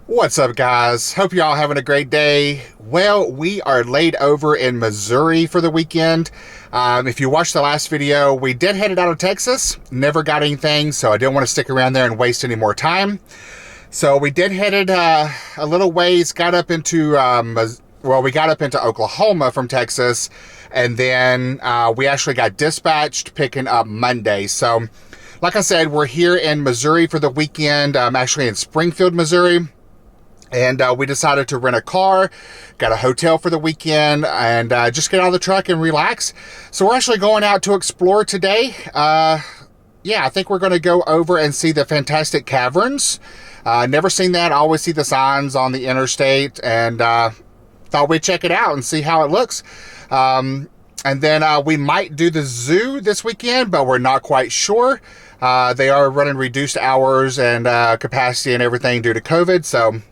What's up, guys? Hope y'all having a great day. Well, we are laid over in Missouri for the weekend. If you watched the last video, we did head it out of Texas. Never got anything, so I didn't want to stick around there and waste any more time. So we did headed a little ways, got up into, we got up into Oklahoma from Texas, and then we actually got dispatched picking up Monday. So, like I said, we're here in Missouri for the weekend. I'm actually in Springfield, Missouri. And we decided to rent a car, got a hotel for the weekend, and just get out of the truck and relax. So we're actually going out to explore today. Yeah, I think we're going to go over and see the Fantastic Caverns. Never seen that. I always see the signs on the interstate, and thought we'd check it out and see how it looks. And then we might do the zoo this weekend, but we're not quite sure. They are running reduced hours and capacity and everything due to COVID, so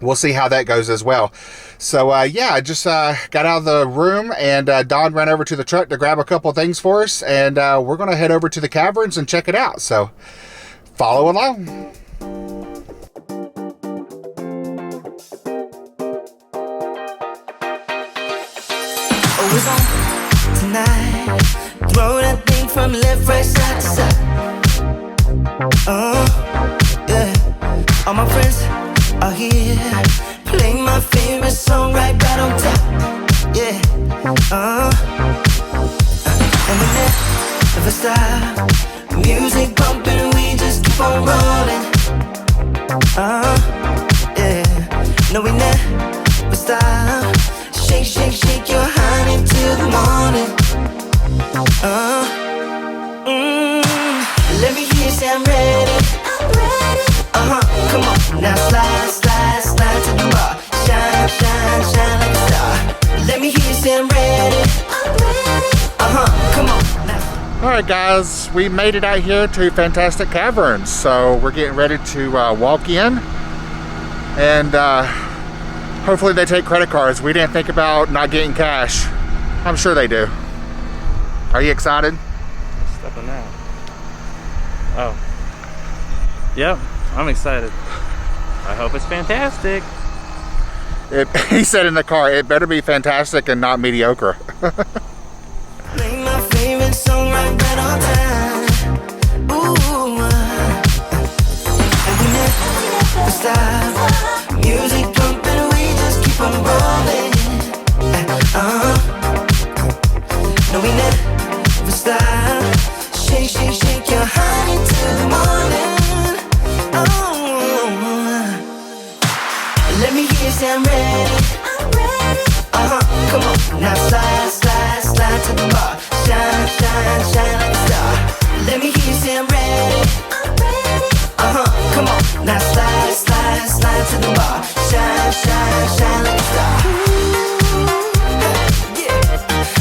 we'll see how that goes as well. So, yeah, I just got out of the room, and Don ran over to the truck to grab a couple of things for us, and we're going to head over to the caverns and check it out. So, follow along. Always on tonight. Throw that thing from left, right, side to side. Yeah. All my friends are here. Play my favorite song right on top. Yeah. And we never stop. Music bumping, we just keep on rolling. Yeah. No, we never stop. Shake, shake, shake your honey till the morning. Let me hear you say I'm ready. I'm ready. Come on, now slide, slide, slide to the bar. Shine, shine, shine like a star. Let me hear you say I'm ready. I'm ready. Come on now. All right, guys, we made it out here to Fantastic Caverns. So we're getting ready to walk in, and hopefully they take credit cards. We didn't think about not getting cash. I'm sure they do. Are you excited? Stepping out. Oh. Yep, I'm excited. I hope it's fantastic. He said in the car, it better be fantastic and not mediocre. Play my favorite song right on time. Ooh, and we never stop. Music pumping, we just keep on rolling. No, we never stop. Shake, shake, shake your honey till the morning. Let me hear you say I'm ready. I'm ready. Come on, now slide, slide, slide to the bar. Shine, shine, shine like a star. Let me hear you say I'm ready. I'm ready. Come on, now slide, slide, slide to the bar. Shine, shine, shine like a star. Yeah.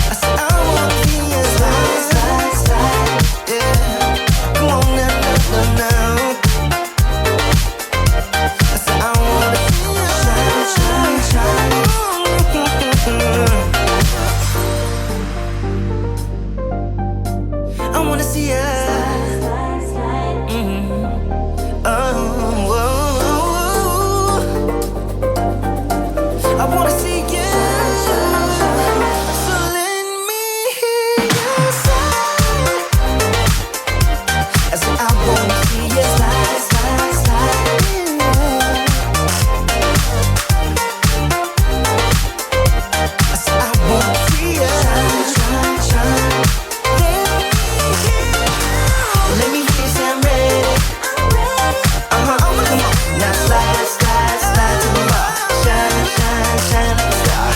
I said I wanna be a slide, slide, slide. Yeah. Come on now, now, now. I said I wanna be a shine, shine, shine. I wanna see ya. I wanna see you. So let me hear you sigh. I said I wanna see you slide, slide, slide. I said I wanna see you shine, shine, shine. Let me hear you say I'm ready. I'm ready. Come on, now slide, slide, slide to the bar. Shine, shine, shine like a star.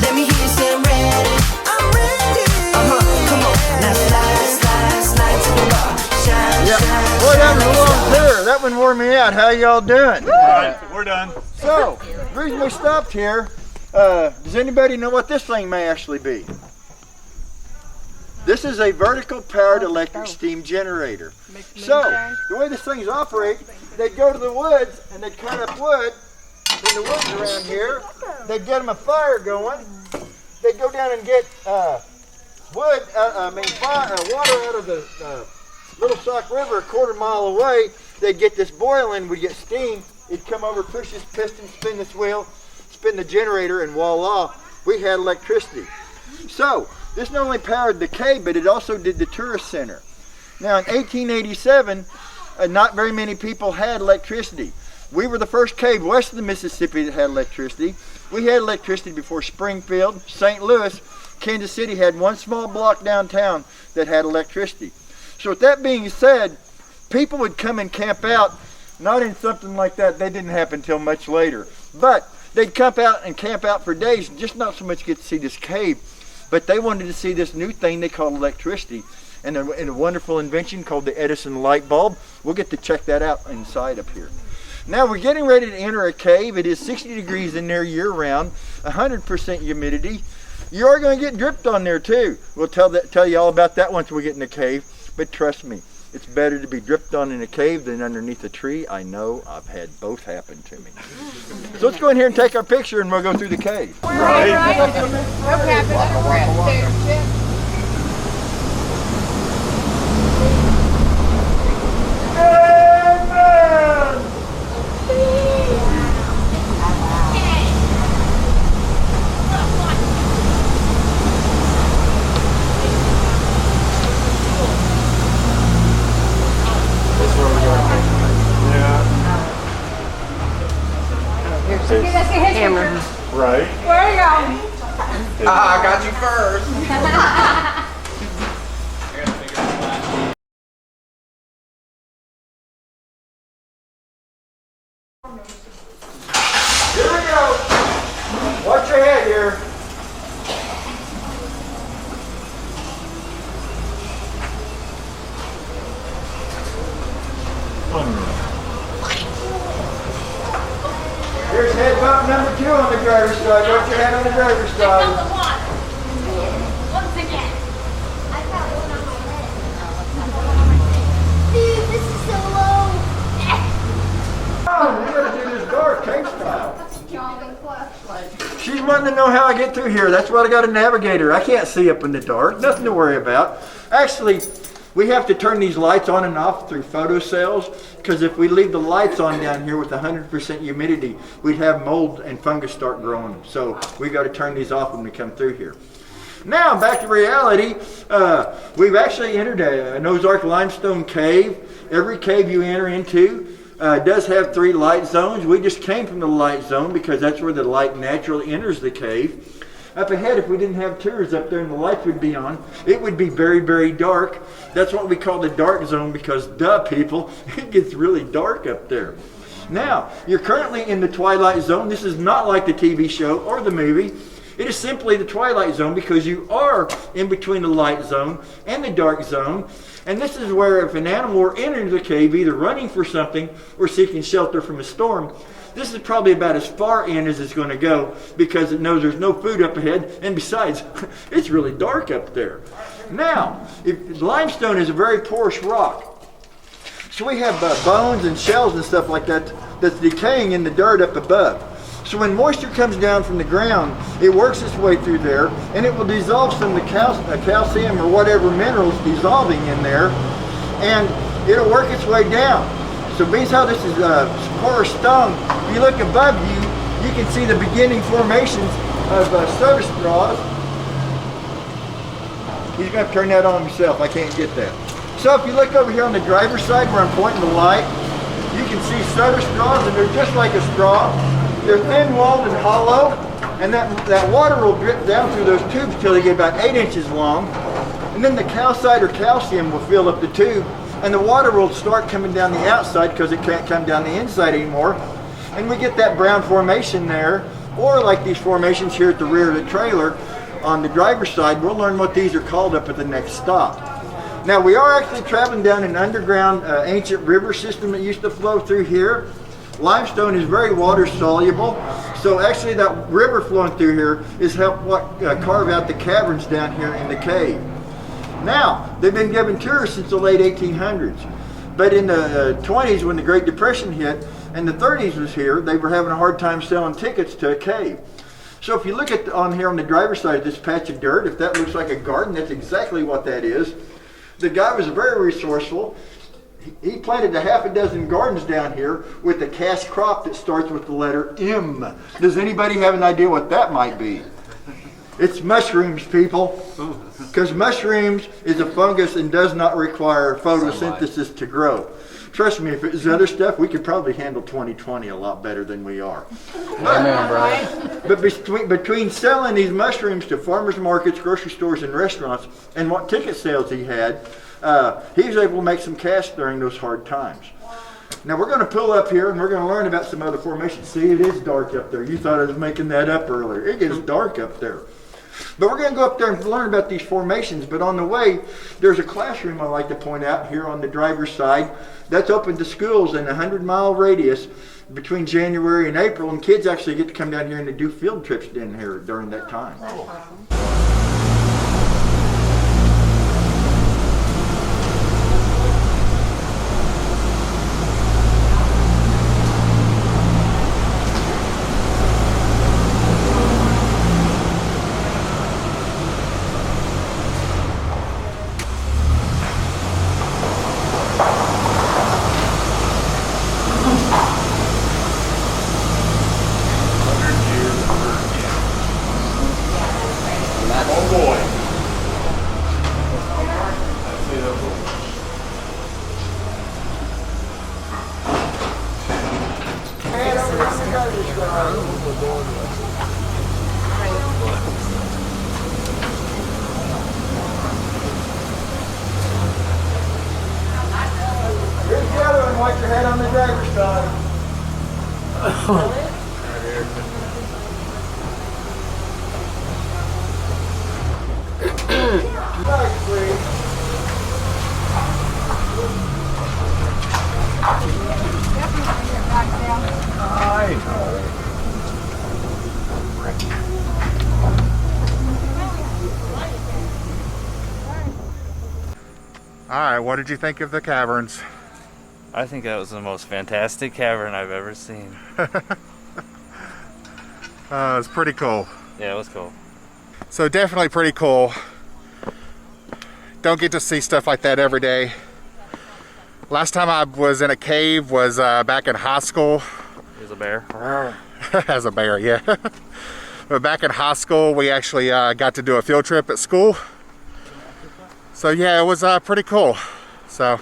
Let me hear you say I'm ready. I'm ready. Come on, now slide, slide, slide to the bar. Shine, shine, Boy, that shine was a like a long star. tour. That one wore me out. How y'all doing? Alright, we're done. So, the reason we stopped here, does anybody know what this thing may actually be? This is a vertical powered electric steam generator. So, the way this thing's operate, they'd go to the woods and they'd cut up wood in the woods around here. They'd get them a fire going. They'd go down and get water out of the Little Sock River a quarter mile away. They'd get this boiling, we'd get steam. He'd come over, push this piston, spin this wheel, spin the generator, and voila, we had electricity. So this not only powered the cave, but it also did the tourist center. Now in 1887, not very many people had electricity. We were the first cave west of the Mississippi that had electricity. We had electricity before Springfield, St. Louis, Kansas City had one small block downtown that had electricity. So with that being said, people would come and camp out, not in something like that. That didn't happen until much later. But they'd camp out for days, just not so much get to see this cave, but they wanted to see this new thing they called electricity. And a wonderful invention called the Edison light bulb. We'll get to check that out inside up here. Now we're getting ready to enter a cave. It is 60 degrees in there year round, 100% humidity. You are going to get dripped on there too. We'll tell you all about that once we get in the cave. But trust me, it's better to be dripped on in a cave than underneath a tree. I know, I've had both happen to me. So let's go in here and take our picture and we'll go through the cave. Camera. Right. Where are y'all? I got you first. Here we go. Watch your head here. Here's head bump number 2 on the driver's side. Watch your head on the driver's side. Once again. Dude, this is so low. Oh, we gotta do this door cave style. She's wanting to know how I get through here. That's why I got a navigator. I can't see up in the dark. Nothing to worry about. Actually, we have to turn these lights on and off through photocells, because if we leave the lights on down here with 100% humidity, we'd have mold and fungus start growing. So we got to turn these off when we come through here. Now back to reality. We've actually entered an Ozark limestone cave. Every cave you enter into does have 3 light zones. We just came from the light zone because that's where the light naturally enters the cave. Up ahead, if we didn't have tours up there and the lights would be on, it would be very, very dark. That's what we call the dark zone because, duh, people, it gets really dark up there. Now, you're currently in the twilight zone. This is not like the TV show or the movie. It is simply the twilight zone because you are in between the light zone and the dark zone. And this is where if an animal were entering the cave, either running for something or seeking shelter from a storm, this is probably about as far in as it's going to go because it knows there's no food up ahead, and besides, it's really dark up there. Now, limestone is a very porous rock. So we have bones and shells and stuff like that that's decaying in the dirt up above. So when moisture comes down from the ground, it works its way through there, and it will dissolve some of the calcium or whatever minerals dissolving in there, and it'll work its way down. So being how this is porous stone, if you look above you, you can see the beginning formations of soda straws. He's going to turn that on himself. I can't get that. So if you look over here on the driver's side where I'm pointing the light, you can see soda straws, and they're just like a straw. They're thin-walled and hollow, and that water will drip down through those tubes till they get about 8 inches long, and then the calcite or calcium will fill up the tube, and the water will start coming down the outside because it can't come down the inside anymore, and we get that brown formation there, or like these formations here at the rear of the trailer on the driver's side. We'll learn what these are called up at the next stop. Now we are actually traveling down an underground ancient river system that used to flow through here. Limestone is very water soluble, so actually that river flowing through here is helped carve out the caverns down here in the cave. Now, they've been given tours since the late 1800s, but in the 20s when the Great Depression hit and the 30s was here, they were having a hard time selling tickets to a cave. So if you look at on here on the driver's side of this patch of dirt, if that looks like a garden, that's exactly what that is. The guy was very resourceful. He planted a half a dozen gardens down here with a cash crop that starts with the letter M. Does anybody have an idea what that might be? It's mushrooms, people. Because mushrooms is a fungus and does not require photosynthesis to grow. Trust me, if it was other stuff, we could probably handle 2020 a lot better than we are. Amen, brother. But between selling these mushrooms to farmers markets, grocery stores, and restaurants, and what ticket sales he had, he was able to make some cash during those hard times. Now we're going to pull up here and we're going to learn about some other formations. See, it is dark up there. You thought I was making that up earlier. It gets dark up there. But we're going to go up there and learn about these formations. But on the way, there's a classroom I like to point out here on the driver's side. That's open to schools in a 100-mile radius between January and April. And kids actually get to come down here and do field trips in here during that time. Here's the other one. Watch your head on the driver's side. Nice, please. All right, what did you think of the caverns? I think that was the most fantastic cavern I've ever seen. It's pretty cool. Yeah, it was cool. So definitely pretty cool. Don't get to see stuff like that every day. Last time I was in a cave was back in high school. There's a bear. As a bear, yeah. But back in high school, we actually got to do a field trip at school. So yeah, it was pretty cool. So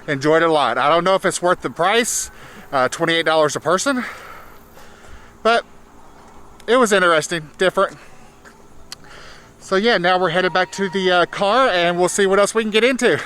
enjoyed it a lot. I don't know if it's worth the price, $28 a person, but it was interesting, different. So yeah, now we're headed back to the car and we'll see what else we can get into.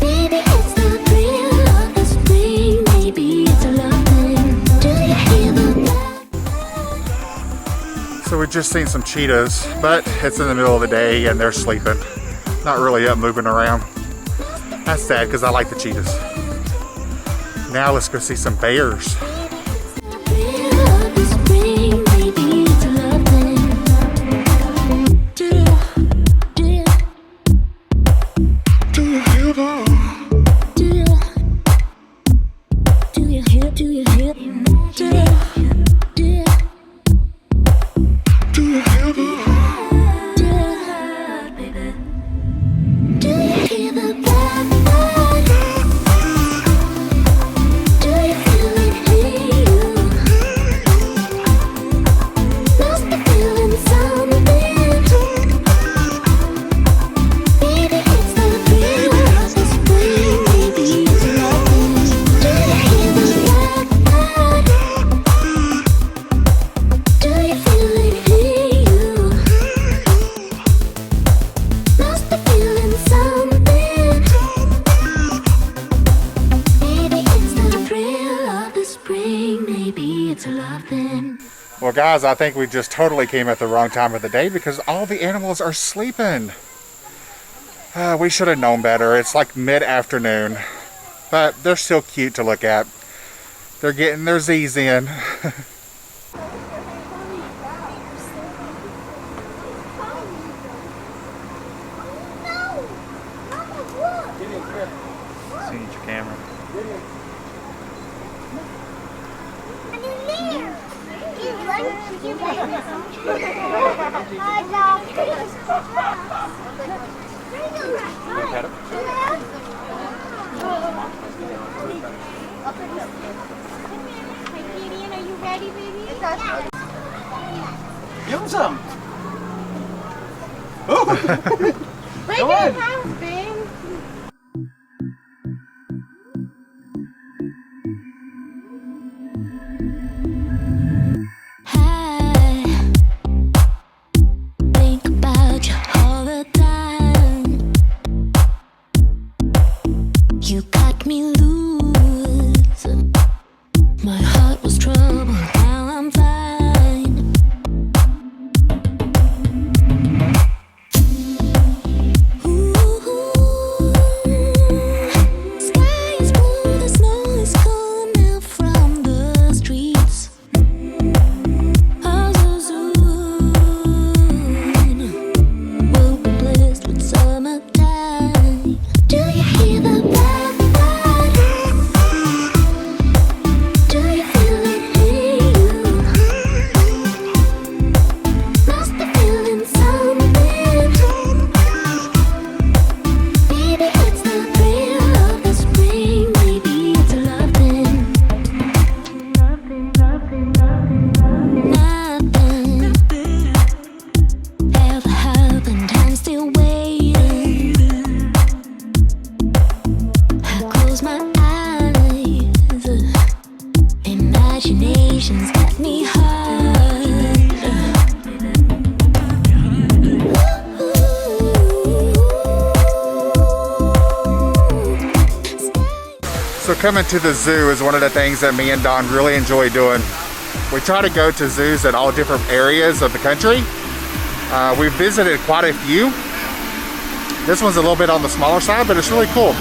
Baby, just seen some cheetahs, but it's in the middle of the day and they're sleeping. Not really up moving around. That's sad because I like the cheetahs. Now let's go see some bears. Well guys, I think we just totally came at the wrong time of the day because all the animals are sleeping. We should have known better. It's like mid-afternoon, but they're still cute to look at. They're getting their Z's in. See your camera. Look at him. Are you ready, baby? Give him some. Right Come there, on. house, babe. Think about you all the time. You got me loose. My heart was troubled, now I'm fine. Sky is blue, the snow is gone now from the streets. Oh, so soon we'll be blessed with summertime. Do you hear the blackbird? Do you feel it in you? Must be feeling something. Maybe it's the thrill of the spring. Maybe it's a loving. Nothing ever happened. I'm still waiting. I close my eyes. Imagination's got me hard. So coming to the zoo is one of the things that me and Don really enjoy doing. We try to go to zoos in all different areas of the country. We've visited quite a few. This one's a little bit on the smaller side, but it's really cool.